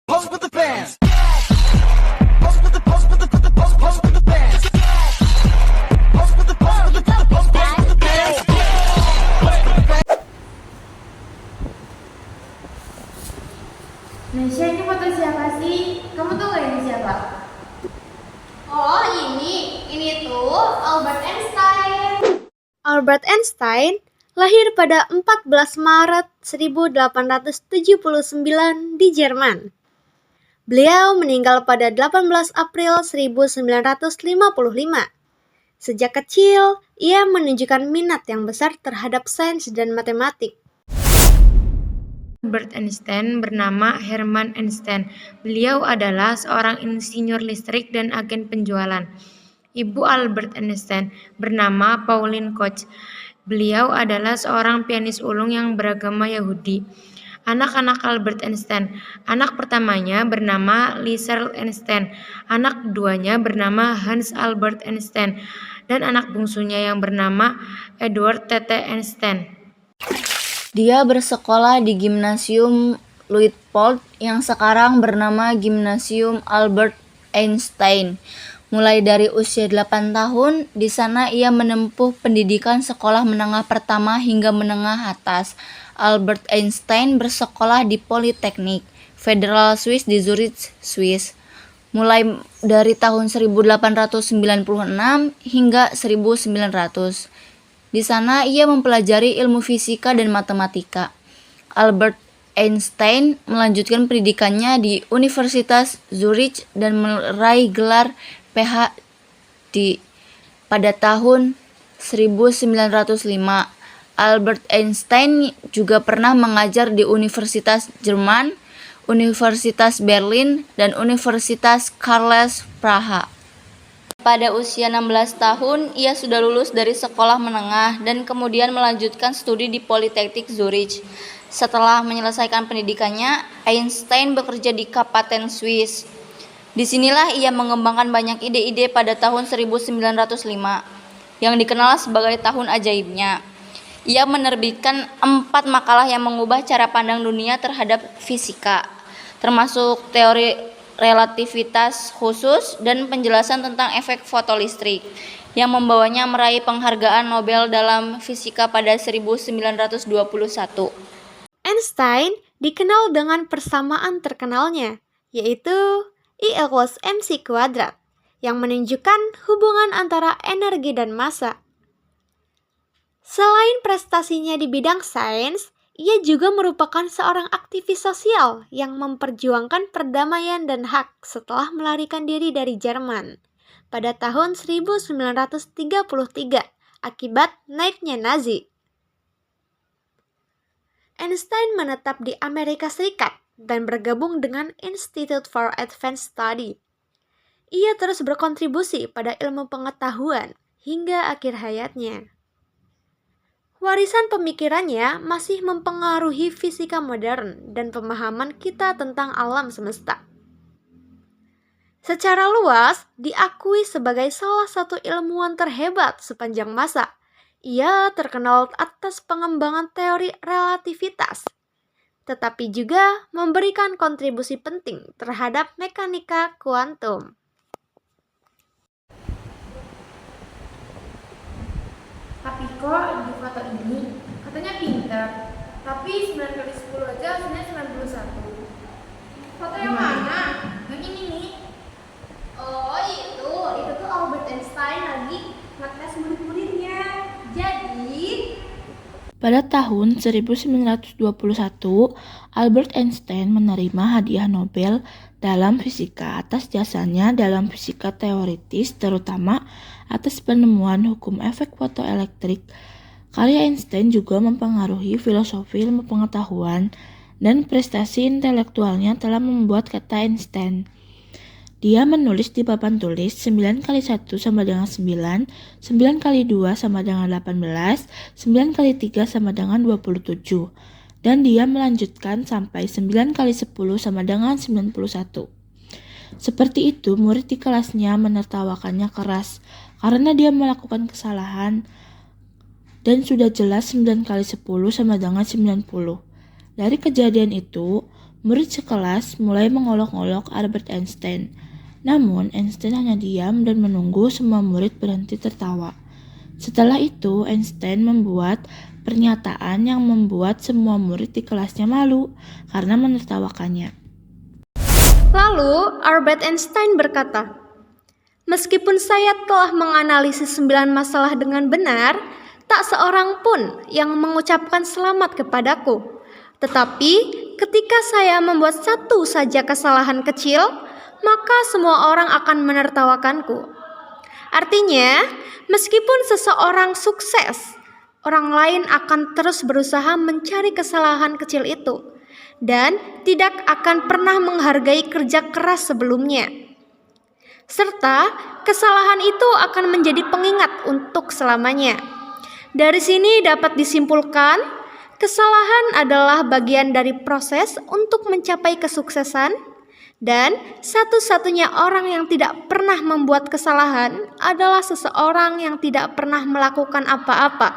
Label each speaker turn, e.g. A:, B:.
A: Pose with the bands. Pose with the pose with the pose with the bands. Pose with the pose with the pose with the bands.
B: Nesya, ini foto siapa sih? Kamu tahu gak ini siapa?
C: Oh, ini tuh Albert Einstein.
D: Albert Einstein lahir pada 14 Maret 1879 di Jerman. Beliau meninggal pada 18 April 1955. Sejak kecil, ia menunjukkan minat yang besar terhadap sains dan matematik.
B: Albert Einstein bernama Hermann Einstein. Beliau adalah seorang insinyur listrik dan agen penjualan. Ibu Albert Einstein bernama Pauline Koch. Beliau adalah seorang pianis ulung yang beragama Yahudi. Anak-anak Albert Einstein. Anak pertamanya bernama Lisel Einstein. Anak keduanya bernama Hans Albert Einstein. Dan anak bungsunya yang bernama Edward Th. Einstein.
E: Dia bersekolah di Gimnasium Luitpold yang sekarang bernama Gimnasium Albert Einstein. Mulai dari usia 8 tahun, di sana ia menempuh pendidikan sekolah menengah pertama hingga menengah atas. Albert Einstein bersekolah di Politeknik Federal Swiss di Zurich, Swiss. Mulai dari tahun 1896 hingga 1900. Di sana ia mempelajari ilmu fisika dan matematika. Albert Einstein melanjutkan pendidikannya di Universitas Zurich dan meraih gelar PhD pada tahun 1905. Albert Einstein juga pernah mengajar di Universitas Jerman, Universitas Berlin, dan Universitas Karls Praha. Pada usia 16 tahun, ia sudah lulus dari sekolah menengah dan kemudian melanjutkan studi di Politeknik Zurich. Setelah menyelesaikan pendidikannya, Einstein bekerja di Kabupaten Swiss. Disinilah ia mengembangkan banyak ide-ide pada tahun 1905, yang dikenal sebagai tahun ajaibnya. Ia menerbitkan 4 makalah yang mengubah cara pandang dunia terhadap fisika, termasuk teori relativitas khusus dan penjelasan tentang efek fotolistrik yang membawanya meraih penghargaan Nobel dalam fisika pada 1921.
D: Einstein dikenal dengan persamaan terkenalnya, yaitu E=mc², yang menunjukkan hubungan antara energi dan massa. Selain prestasinya di bidang sains, ia juga merupakan seorang aktivis sosial yang memperjuangkan perdamaian dan hak setelah melarikan diri dari Jerman pada tahun 1933 akibat naiknya Nazi. Einstein menetap di Amerika Serikat dan bergabung dengan Institute for Advanced Study. Ia terus berkontribusi pada ilmu pengetahuan hingga akhir hayatnya. Warisan pemikirannya masih mempengaruhi fisika modern dan pemahaman kita tentang alam semesta. Secara luas, diakui sebagai salah satu ilmuwan terhebat sepanjang masa. Ia terkenal atas pengembangan teori relativitas, tetapi juga memberikan kontribusi penting terhadap mekanika kuantum.
B: Tapi kok di foto ini katanya pintar, tapi 9 kali 10 aja hasilnya 91. Foto yang mana? Yang ini nih.
C: Oh, itu tuh Albert Einstein lagi ngetes murid-muridnya. Jadi
E: Pada tahun 1921, Albert Einstein menerima hadiah Nobel dalam fisika atas jasanya dalam fisika teoritis, terutama atas penemuan hukum efek fotoelektrik. Karya Einstein juga mempengaruhi filosofi ilmu pengetahuan dan prestasi intelektualnya telah membuat kata Einstein. Dia menulis di papan tulis 9 kali 1 sama dengan 9, 9 kali 2 sama dengan 18, 9 kali 3 sama dengan 27. Dan dia melanjutkan sampai 9 kali 10 sama dengan 91. Seperti itu, murid di kelasnya menertawakannya keras karena dia melakukan kesalahan dan sudah jelas 9 kali 10 sama dengan 90. Dari kejadian itu,
F: Murid sekelas mulai mengolok-olok Albert Einstein. Namun, Einstein hanya diam dan menunggu semua murid berhenti tertawa. Setelah itu, Einstein membuat pernyataan yang membuat semua murid di kelasnya malu karena menertawakannya.
D: Lalu, Albert Einstein berkata, "Meskipun saya telah menganalisis 9 masalah dengan benar, tak seorang pun yang mengucapkan selamat kepadaku. Tetapi, ketika saya membuat satu saja kesalahan kecil, maka semua orang akan menertawakanku." Artinya, meskipun seseorang sukses, orang lain akan terus berusaha mencari kesalahan kecil itu dan tidak akan pernah menghargai kerja keras sebelumnya. Serta, kesalahan itu akan menjadi pengingat untuk selamanya. Dari sini dapat disimpulkan, kesalahan adalah bagian dari proses untuk mencapai kesuksesan, dan satu-satunya orang yang tidak pernah membuat kesalahan adalah seseorang yang tidak pernah melakukan apa-apa.